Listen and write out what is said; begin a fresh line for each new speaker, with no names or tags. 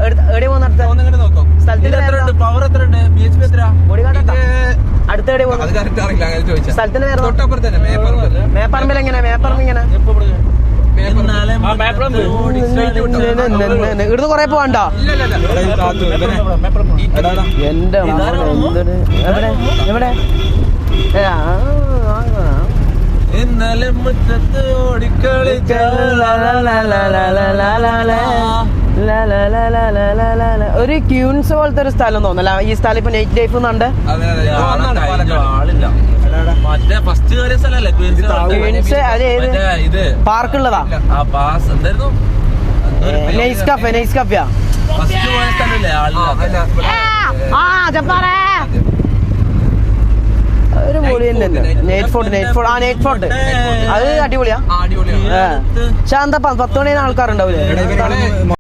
എവിടെ പോകുന്ന
നോക്കാം
സ്ഥലത്തിന്റെ
പവർ എത്ര ഉണ്ട് BHP എത്ര
അടുത്തെവിടെ സ്ഥലത്തിന്റെ മേപ്പറമ്പിൽ എങ്ങനെ മേപ്പറമ്പ് ഇങ്ങനെ ഇവിടുന്ന് കൊറേ പോവാണ്ടോ എന്റെ എവിടെ എവിടെ
ഇന്നലെ മുറ്റത്ത് ഓടിക്കളിച്ച
ഒരു ക്യൂൻസ് പോലത്തെ ഒരു സ്ഥലം തോന്നല്ല ഈ സ്ഥലം ഇപ്പൊ നൈറ്റ് ലൈഫ് എന്നുണ്ട്
മറ്റേ ഫസ്റ്റ് കയറിയ സ്ഥലല്ലേ
ക്യൂൻസ് അത് ഏത് പാർക്കുള്ളതാ നൈസ് കഫേ നൈസ് കഫയാ
ഫസ്റ്റ് പോയ സ്ഥലല്ലേ
ഒരു പൊളി തന്നെ നൈറ്റ് ഫോർട്ട് അത് അടിപൊളിയാ പക്ഷെ എന്താ 10 മണിന് ആൾക്കാരുണ്ടാവൂലേ